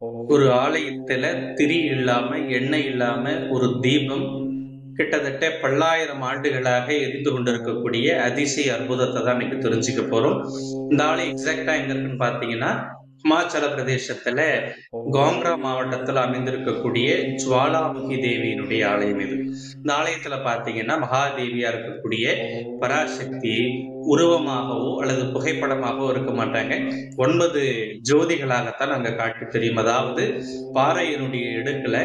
ஒரு ஆலயத்துல திரி இல்லாம, எண்ணெய் இல்லாம ஒரு தீபம் கிட்டத்தட்ட பல்லாயிரம் ஆண்டுகளாக எரிந்து கொண்டிருக்கக்கூடிய அதிசய அற்புதத்தை தான் இன்னைக்கு தெரிஞ்சுக்க போறோம். இந்த ஆலயம் எக்ஸாக்ட்டா எங்க இருக்குன்னு பார்த்தீங்கன்னா, ஹிமாச்சல பிரதேசத்துல கோங்க்ரா மாவட்டத்துல அமைந்திருக்கக்கூடிய ஜுவாலாமுகி தேவியினுடைய ஆலயம் இது. இந்த ஆலயத்துல பார்த்தீங்கன்னா, மகாதேவியா இருக்கக்கூடிய பராசக்தி உருவமாகவோ அல்லது புகைப்படமாகவோ இருக்க மாட்டாங்க. 9 ஜோதிகளாகத்தான் அங்க காட்சி தெரியும். அதாவது பாறையினுடைய இடுக்குல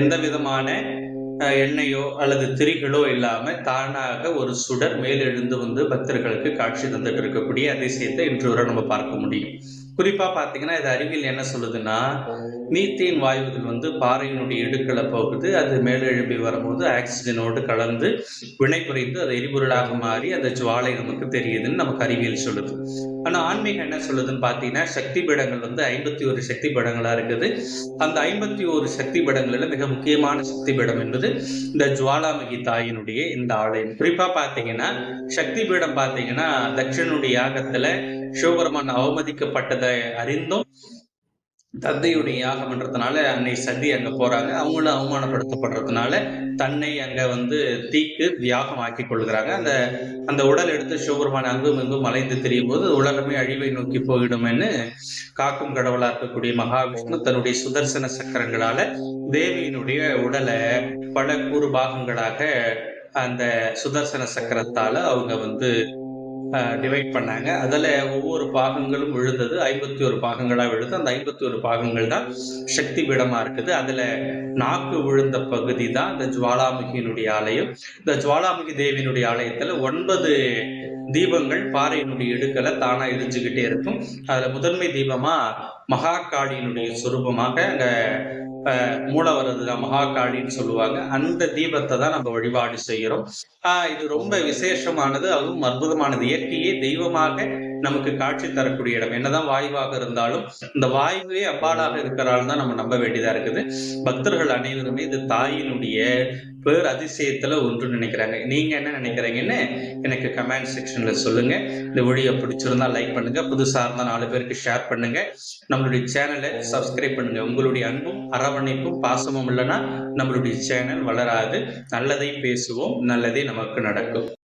எந்த விதமான எண்ணெயோ அல்லது திரிகளோ இல்லாம தானாக ஒரு சுடர் மேலெழுந்து வந்து பக்தர்களுக்கு காட்சி தந்துட்டு இருக்கக்கூடிய அதிசயத்தை இன்று வரை நம்ம பார்க்க முடியும். குறிப்பா பாத்தீங்கன்னா இது அறிவியல் என்ன சொல்லுதுன்னா, மீத்தேன் வாயுகள் வந்து பாறையினுடைய இடுக்களை போகுது. அது மேலெழும்பி வரும்போது ஆக்சிஜனோடு கலந்து வினை புரிந்து அது எரிபொருளாக மாறி அந்த ஜுவாலை நமக்கு தெரியுதுன்னு நமக்கு அறிவியல் சொல்லுது. ஆனா ஆன்மீகம் என்ன சொல்லுதுன்னு பாத்தீங்கன்னா, சக்தி பீடங்கள் வந்து 51 சக்தி பீடங்களா இருக்குது. அந்த 51 சக்தி பீடங்கள்ல மிக முக்கியமான சக்தி பீடம் என்பது இந்த ஜுவாலாமுகி தாயினுடைய இந்த ஆலயம். குறிப்பா பாத்தீங்கன்னா, சக்தி பீடம் பாத்தீங்கன்னா தட்சனுடைய யாகத்துல சிவபெருமான் அவமதிக்கப்பட்டதை அறிந்தும் தந்தையுடைய யாகம்ன்றதுனால அன்னை சதி அங்க போறாங்க. அவங்களும் அவமானப்படுத்தப்படுறதுனால தன்னை அங்க வந்து தீக்கு தியாகம் ஆக்கி கொள்கிறாங்க. அந்த அந்த உடல் எடுத்து சிவபெருமான் அங்கும் இங்கும் அலைந்து திரியும் போது உலகமே அழிவை நோக்கி போயிடும்னு காக்கும் கடவுளா இருக்கக்கூடிய மகாவிஷ்ணு தன்னுடைய சுதர்சன சக்கரங்களால தேவியினுடைய உடலை பல கூறு பாகங்களாக அந்த சுதர்சன சக்கரத்தால அவங்க வந்து டிவைட் பண்ணாங்க. அதுல ஒவ்வொரு பாகங்களும் விழுந்தது 51 பாகங்களா விழுது. அந்த 51 பாகங்கள் தான் சக்தி பீடமா இருக்குது. அதுல நாக்கு விழுந்த பகுதி தான் இந்த ஜுவாலாமுகியினுடைய ஆலயம். இந்த ஜுவாலாமுகி தேவியினுடைய ஆலயத்துல 9 தீபங்கள் பாறையினுடைய இடுக்கல தானா எரிஞ்சுக்கிட்டே இருக்கும். அதுல முதன்மை தீபமா மகாகாளியினுடைய சொரூபமாக அங்க மூலவரதுதான் மகாகாளின்னு சொல்லுவாங்க. அந்த தீபத்தை தான் நம்ம வழிபாடு செய்கிறோம். இது ரொம்ப விசேஷமானது, அதுவும் அற்புதமானது. இயற்கையே தெய்வமாக நமக்கு காட்சி தரக்கூடிய இடம். என்னதான் வாயுவாக இருந்தாலும் இந்த வாயுவே அப்பாலாக இருக்கிறாள் தான் நம்ம நம்ப வேண்டியதா இருக்குது. பக்தர்கள் அனைவருமே இது தாயினுடைய பேர் அதிசயத்துல ஒன்று நினைக்கிறாங்க. நீங்க என்ன நினைக்கிறீங்கன்னு எனக்கு கமெண்ட் செக்ஷன்ல சொல்லுங்க. இந்த வீடியோ பிடிச்சிருந்தா லைக் பண்ணுங்க, புதுசா இருந்தா 4 பேருக்கு ஷேர் பண்ணுங்க, நம்மளுடைய சேனலை சப்ஸ்கிரைப் பண்ணுங்க. உங்களுடைய அன்பும் அரவணைப்பும் பாசமும் இல்லைன்னா நம்மளுடைய சேனல் வளராது. நல்லதை பேசுவோம், நல்லதே நமக்கு நடக்கும்.